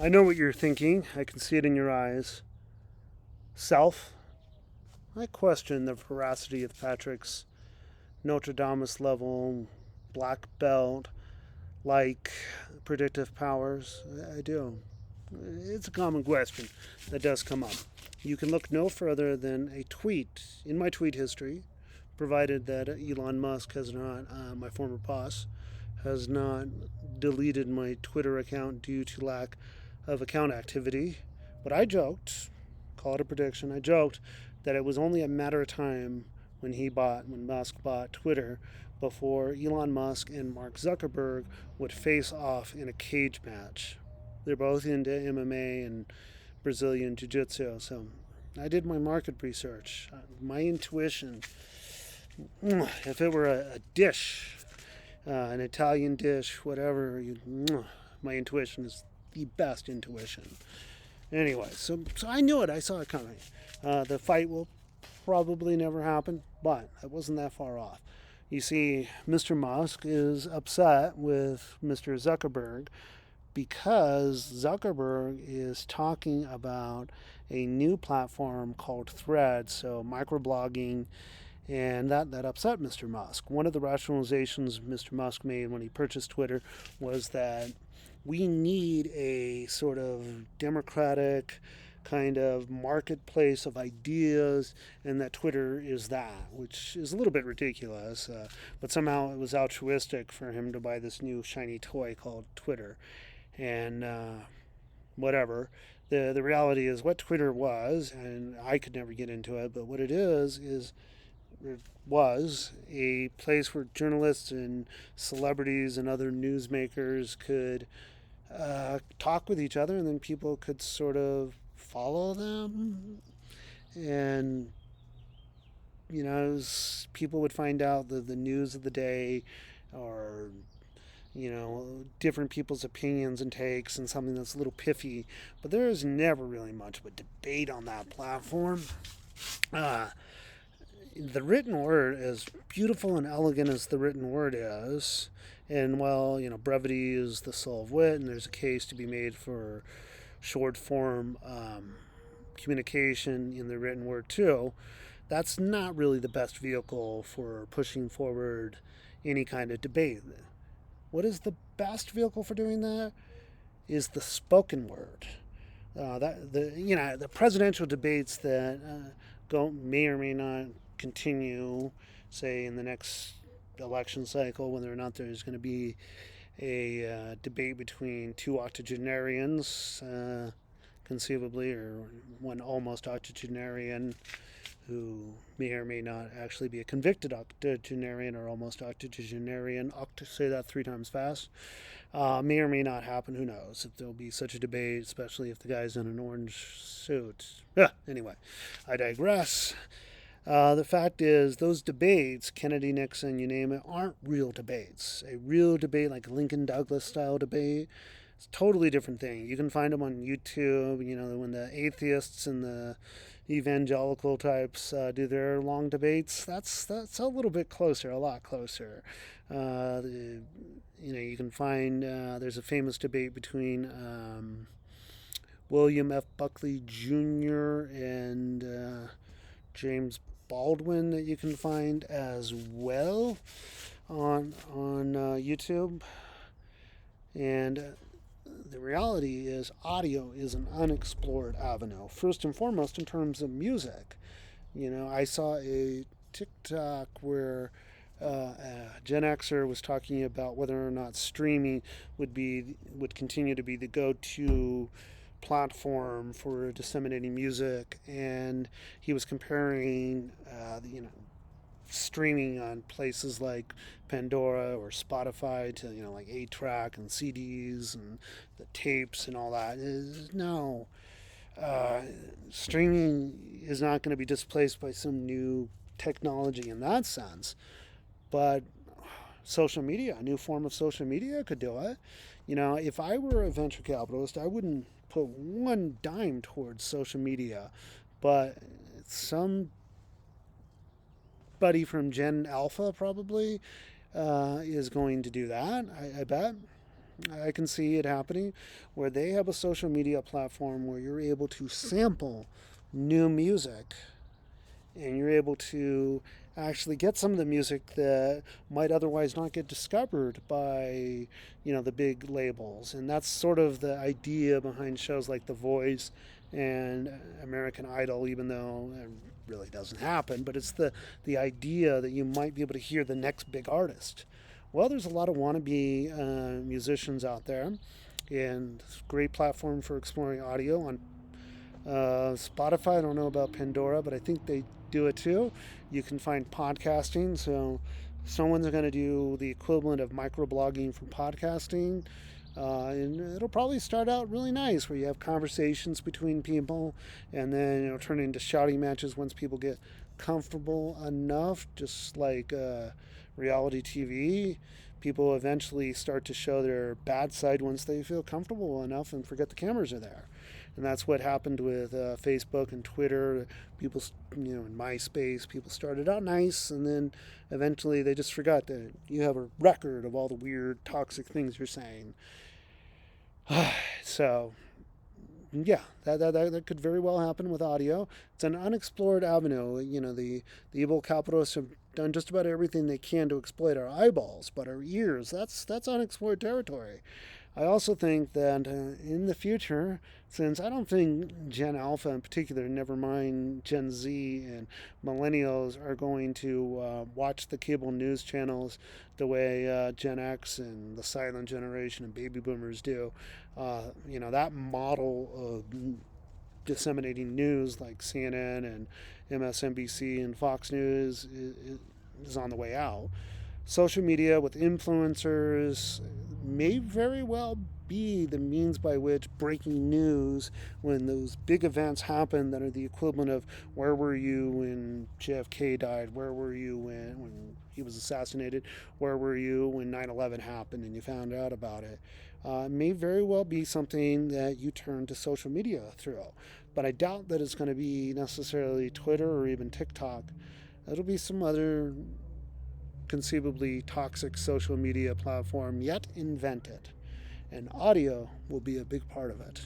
I know what you're thinking. I can see it in your eyes. Self? I question the veracity of Patrick's Notre Dame level black belt like predictive powers. I do. It's a common question that does come up. You can look no further than a tweet in my tweet history, provided that Elon Musk has not, my former boss, has not deleted my Twitter account due to lack of account activity. But I joked, call it a prediction, I joked that it was only a matter of time when Musk bought Twitter before Elon Musk and Mark Zuckerberg would face off in a cage match. They're both into MMA and Brazilian Jiu Jitsu, so I did my market research. My intuition, if it were a dish, an Italian dish, whatever, my intuition is the best intuition. Anyway, so I knew it. I saw it coming. The fight will probably never happen, but it wasn't that far off. You see, Mr. Musk is upset with Mr. Zuckerberg because Zuckerberg is talking about a new platform called Threads, so microblogging, and that upset Mr. Musk. One of the rationalizations Mr. Musk made when he purchased Twitter was that we need a sort of democratic kind of marketplace of ideas, and that Twitter is that, which is a little bit ridiculous. But somehow it was altruistic for him to buy this new shiny toy called Twitter. And whatever. The reality is what Twitter was, and I could never get into it, but what it is it was a place where journalists and celebrities and other newsmakers could talk with each other, and then people could sort of follow them. And, people would find out the news of the day, or different people's opinions and takes, and something that's a little piffy. But there is never really much of a debate on that platform. Uh, the written word, as beautiful and elegant as the written word is, and brevity is the soul of wit, and there's a case to be made for short form communication in the written word too. That's not really the best vehicle for pushing forward any kind of debate. What is the best vehicle for doing that? Is the spoken word. The presidential debates that may or may not continue, say in the next election cycle, whether or not there's going to be a debate between two octogenarians, conceivably, or one almost octogenarian who may or may not actually be a convicted octogenarian or almost octogenarian. Say that 3 times fast. May or may not happen. Who knows if there'll be such a debate, especially if the guy's in an orange suit. Anyway, I digress. The fact is, those debates, Kennedy, Nixon, you name it, aren't real debates. A real debate, like a Lincoln Douglas style debate, it's a totally different thing. You can find them on YouTube, when the atheists and the evangelical types do their long debates. That's a little bit closer, a lot closer. You can find there's a famous debate between William F. Buckley Jr. and James Baldwin that you can find as well on YouTube. And the reality is, audio is an unexplored avenue. First and foremost, in terms of music, I saw a TikTok where a Gen Xer was talking about whether or not streaming would continue to be the go-to platform for disseminating music, and he was comparing, streaming on places like Pandora or Spotify to like 8-track and CDs and the tapes and all that. No, streaming is not going to be displaced by some new technology in that sense, but a new form of social media could do it. If I were a venture capitalist, I wouldn't put one dime towards social media, but somebody from Gen Alpha probably is going to do that, I bet. I can see it happening where they have a social media platform where you're able to sample new music and you're able to actually get some of the music that might otherwise not get discovered by the big labels. And that's sort of the idea behind shows like The Voice and American Idol, even though it really doesn't happen. But it's the idea that you might be able to hear the next big artist. Well, there's a lot of wannabe musicians out there, and it's a great platform for exploring audio on Spotify. I don't know about Pandora, but I think they do it too. You can find podcasting. So someone's going to do the equivalent of microblogging for podcasting. And it'll probably start out really nice where you have conversations between people and then turn into shouting matches once people get comfortable enough, just like reality TV. People eventually start to show their bad side once they feel comfortable enough and forget the cameras are there. And that's what happened with Facebook and Twitter. People, in MySpace, people started out nice, and then eventually they just forgot that you have a record of all the weird, toxic things you're saying. So, yeah, that could very well happen with audio. It's an unexplored avenue. The evil capitalists have done just about everything they can to exploit our eyeballs, but our ears, that's unexplored territory. I also think that in the future, since I don't think Gen Alpha in particular, never mind Gen Z and millennials, are going to watch the cable news channels the way Gen X and the silent generation and baby boomers do. That model of disseminating news like CNN and MSNBC and Fox News is on the way out. Social media with influencers may very well be the means by which breaking news, when those big events happen that are the equivalent of where were you when JFK died, where were you when he was assassinated, where were you when 9/11 happened and you found out about it, may very well be something that you turn to social media through. But I doubt that it's going to be necessarily Twitter or even TikTok. It'll be some other conceivably toxic social media platform yet invented, and audio will be a big part of it.